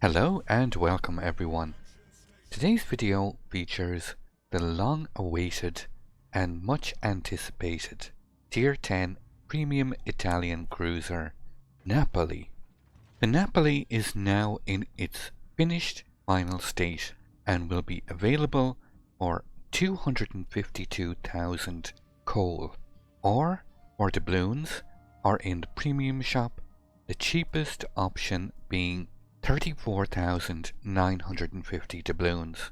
Hello and welcome everyone. Today's video features the long-awaited and much anticipated Tier 10 premium Italian cruiser Napoli. The Napoli is now in its finished final state and will be available for 252,000 coal, or for doubloons, or in the premium shop, the cheapest option being 34,950 doubloons.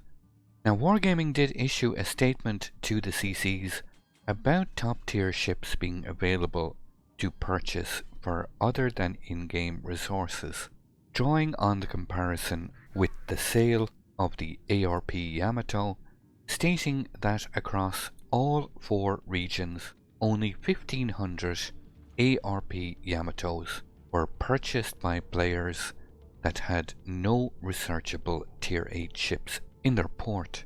Now, Wargaming did issue a statement to the CCs about top tier ships being available to purchase for other than in-game resources, drawing on the comparison with the sale of the ARP Yamato, stating that across all 4 regions only 1,500 ARP Yamatos were purchased by players that had no researchable Tier 8 ships in their port,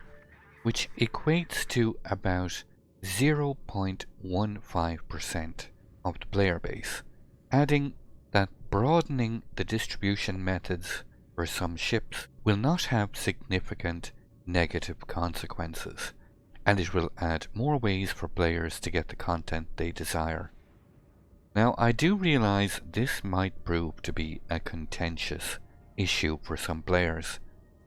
which equates to about 0.15% of the player base, adding that broadening the distribution methods for some ships will not have significant negative consequences, and it will add more ways for players to get the content they desire. Now, I do realize this might prove to be a contentious issue for some players,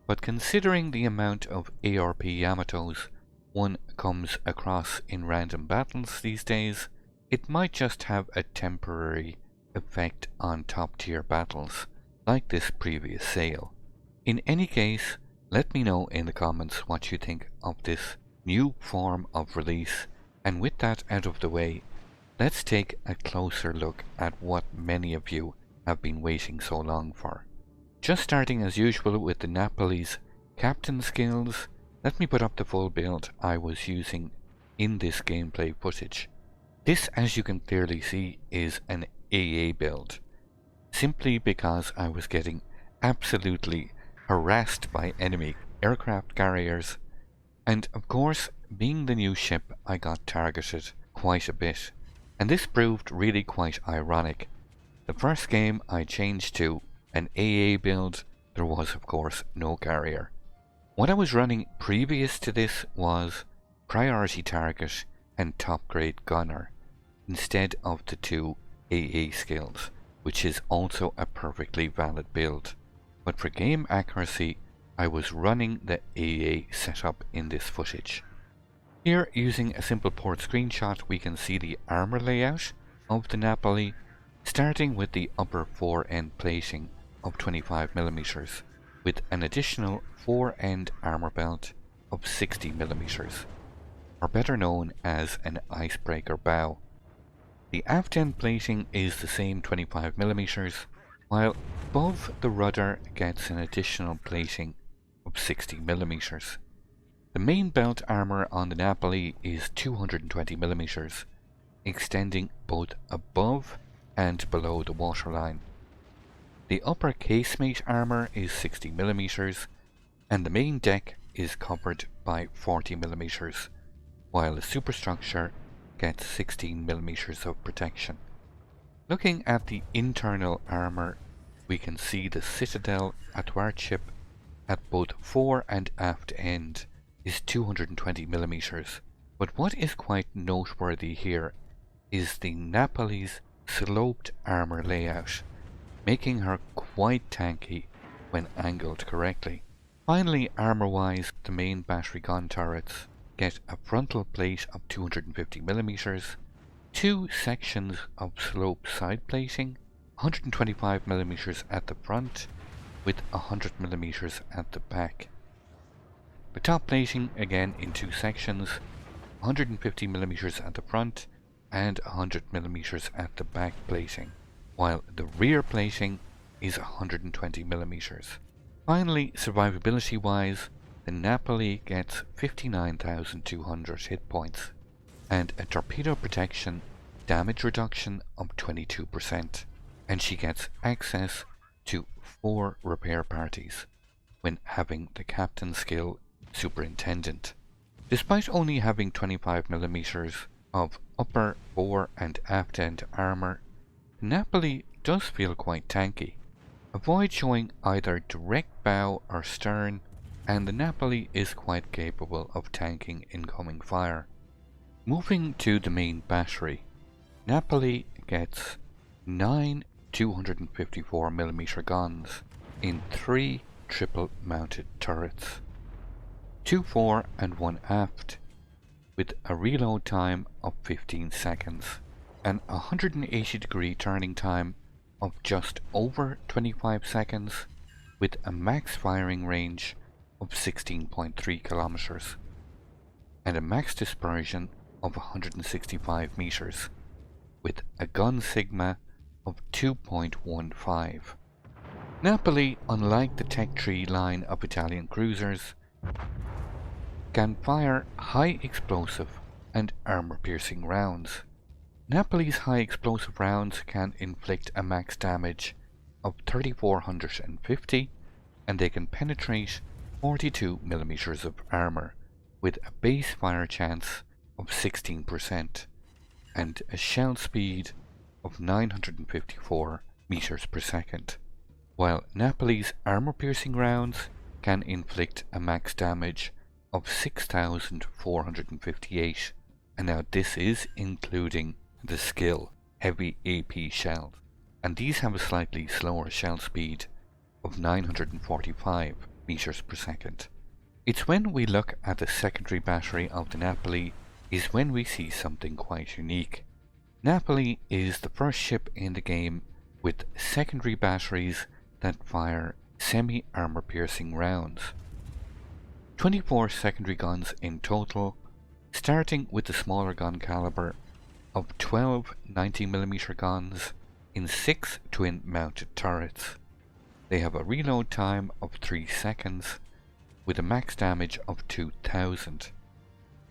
but considering the amount of ARP Yamatos one comes across in random battles these days, it might just have a temporary effect on top tier battles, like this previous sale. In any case, let me know in the comments what you think of this new form of release, and with that out of the way, let's take a closer look at what many of you have been waiting so long for. Just starting as usual with the Napoli's captain skills, let me put up the full build I was using in this gameplay footage. This, as you can clearly see, is an AA build, simply because I was getting absolutely harassed by enemy aircraft carriers, and of course, being the new ship, I got targeted quite a bit, and this proved really quite ironic. The first game I changed to an AA build, there was of course no carrier. What I was running previous to this was priority target and top grade gunner, instead of the 2 AA skills, which is also a perfectly valid build. But for game accuracy, I was running the AA setup in this footage. Here, using a simple port screenshot, we can see the armor layout of the Napoli, starting with the upper fore-end plating of 25mm, with an additional fore-end armor belt of 60mm, or better known as an icebreaker bow. The aft-end plating is the same 25mm, while above the rudder gets an additional plating of 60mm. The main belt armor on the Napoli is 220mm, extending both above and below the waterline. The upper casemate armor is 60mm, and the main deck is covered by 40mm, while the superstructure gets 16mm of protection. Looking at the internal armor, we can see the citadel athwartship at both fore and aft end is 220mm, but what is quite noteworthy here is the Napoli's sloped armor layout, making her quite tanky when angled correctly. Finally, armor-wise, the main battery gun turrets get a frontal plate of 250mm, 2 sections of sloped side plating, 125mm at the front with 100mm at the back. The top plating again in 2 sections, 150mm at the front and 100mm at the back plating, while the rear plating is 120mm. Finally, survivability wise, the Napoli gets 59,200 hit points and a torpedo protection damage reduction of 22%, and she gets access to 4 repair parties when having the captain skill Superintendent. Despite only having 25mm of upper, fore and aft end armor, the Napoli does feel quite tanky. Avoid showing either direct bow or stern, and the Napoli is quite capable of tanking incoming fire. Moving to the main battery, Napoli gets 9 254mm guns in 3 triple mounted turrets, 2 fore and 1 aft, with a reload time of 15 seconds, an 180-degree turning time of just over 25 seconds, with a max firing range of 16.3 kilometers, and a max dispersion of 165 meters, with a gun sigma of 2.15. Napoli, unlike the Tech 3 line of Italian cruisers, can fire high explosive and armor-piercing rounds. Napoli's high explosive rounds can inflict a max damage of 3450, and they can penetrate 42mm of armor with a base fire chance of 16% and a shell speed of 954 meters per second, while Napoli's armor-piercing rounds can inflict a max damage of 6458, and now this is including the skill heavy AP shells, and these have a slightly slower shell speed of 945 meters per second. It's when we look at the secondary battery of the Napoli is when we see something quite unique. Napoli is the first ship in the game with secondary batteries that fire semi-armor piercing rounds. 24 secondary guns in total, starting with the smaller gun caliber of 12 90mm guns in 6 twin-mounted turrets. They have a reload time of 3 seconds with a max damage of 2000.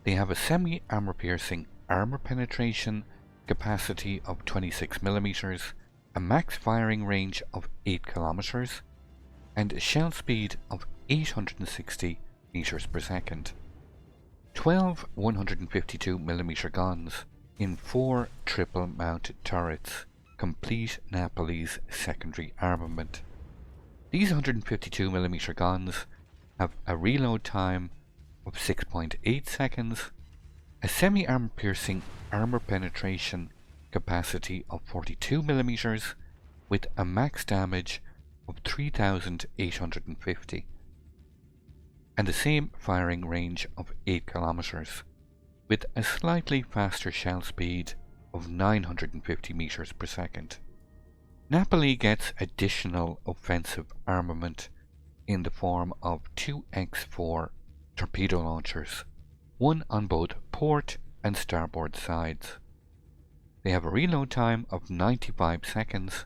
They have a semi-armor piercing armor penetration capacity of 26mm, a max firing range of 8 kilometers, and a shell speed of 860 meters per second. 12 152mm guns in 4 triple mounted turrets complete Napoli's secondary armament. These 152mm guns have a reload time of 6.8 seconds, a semi-armor piercing armor penetration capacity of 42mm with a max damage of 3850, and the same firing range of 8 kilometers, with a slightly faster shell speed of 950 meters per second. Napoli gets additional offensive armament in the form of 2x4 torpedo launchers, one on both port and starboard sides. They have a reload time of 95 seconds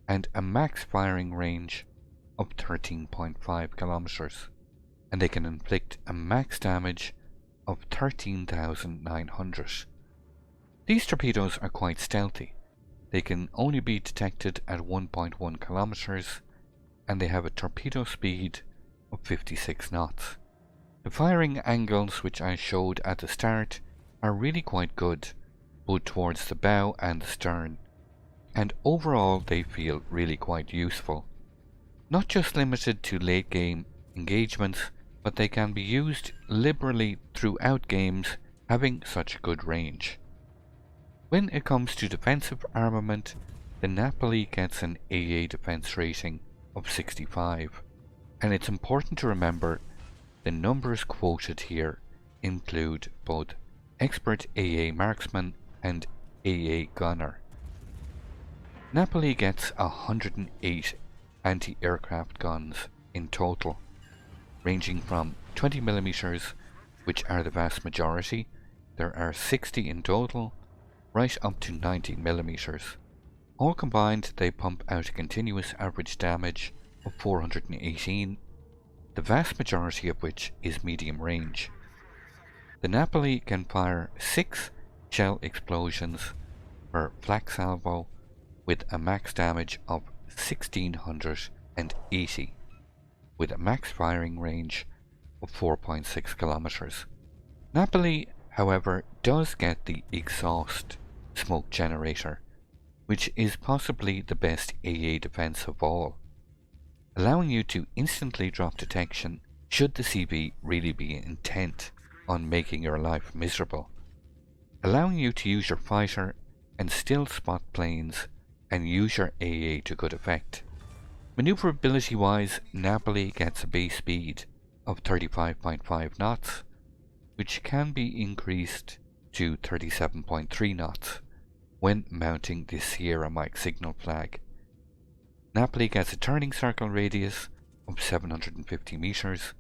and a max firing range of 13.5 kilometers, and they can inflict a max damage of 13,900. These torpedoes are quite stealthy. They can only be detected at 1.1 kilometers, and they have a torpedo speed of 56 knots. The firing angles which I showed at the start are really quite good, both towards the bow and the stern, and overall they feel really quite useful. Not just limited to late game engagements, but they can be used liberally throughout games, having such good range. When it comes to defensive armament, the Napoli gets an AA defense rating of 65, and it's important to remember the numbers quoted here include both expert AA marksman and AA gunner. Napoli gets 108 anti-aircraft guns in total, ranging from 20mm, which are the vast majority, there are 60 in total, right up to 90mm. All combined, they pump out a continuous average damage of 418, the vast majority of which is medium range. The Napoli can fire 6 shell explosions per flak salvo with a max damage of 1680, with a max firing range of 4.6 kilometers. Napoli, however, does get the exhaust smoke generator, which is possibly the best AA defense of all. allowing you to instantly drop detection should the CB really be intent on making your life miserable, allowing you to use your fighter and still spot planes and use your AA to good effect. Maneuverability wise, Napoli gets a base speed of 35.5 knots, which can be increased to 37.3 knots when mounting the Sierra Mike signal flag. Napoli gets a turning circle radius of 750 meters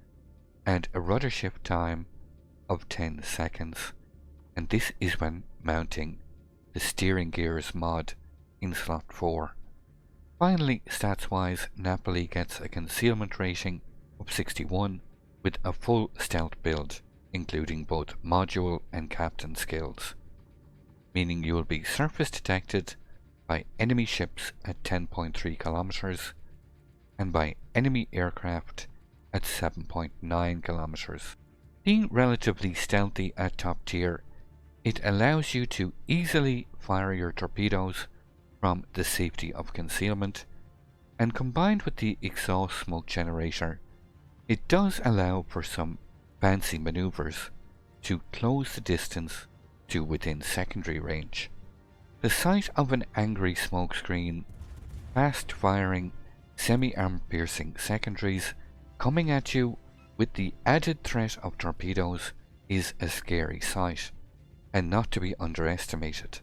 and a rudder shift time of 10 seconds, and this is when mounting the steering gears mod in slot 4. Finally, stats-wise, Napoli gets a concealment rating of 61 with a full stealth build, including both module and captain skills, meaning you will be surface detected by enemy ships at 10.3 kilometers and by enemy aircraft at 7.9 kilometers. Being relatively stealthy at top tier, it allows you to easily fire your torpedoes from the safety of concealment, and combined with the exhaust smoke generator, it does allow for some fancy maneuvers to close the distance to within secondary range. The sight of an angry smokescreen, fast-firing, semi-armor-piercing secondaries coming at you with the added threat of torpedoes is a scary sight, and not to be underestimated.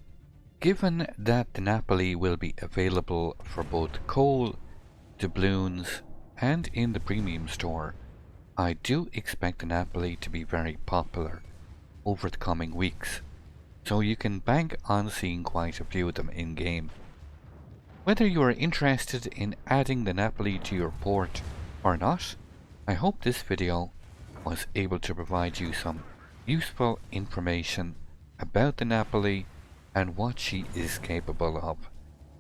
Given that the Napoli will be available for both coal, doubloons, and in the premium store, I do expect the Napoli to be very popular over the coming weeks, so you can bank on seeing quite a few of them in game. Whether you are interested in adding the Napoli to your port or not, I hope this video was able to provide you some useful information about the Napoli and what she is capable of,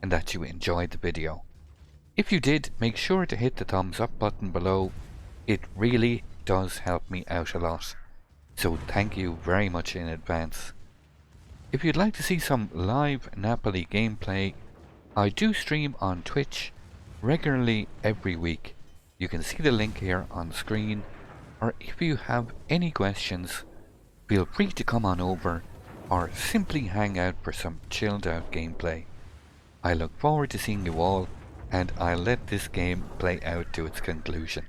and that you enjoyed the video. If you did, make sure to hit the thumbs up button below. It really does help me out a lot, so thank you very much in advance. If you'd like to see some live Napoli gameplay, I do stream on Twitch regularly every week. You can see the link here on screen, or if you have any questions, feel free to come on over or simply hang out for some chilled out gameplay. I look forward to seeing you all, and I'll let this game play out to its conclusion.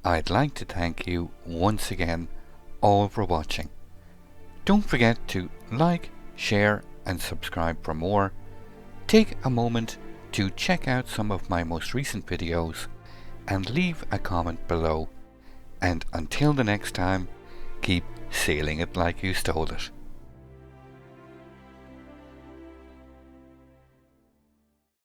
I'd like to thank you once again all for watching. Don't forget to like, share and subscribe for more. Take a moment to check out some of my most recent videos and leave a comment below. And until the next time, keep sailing it like you stole it.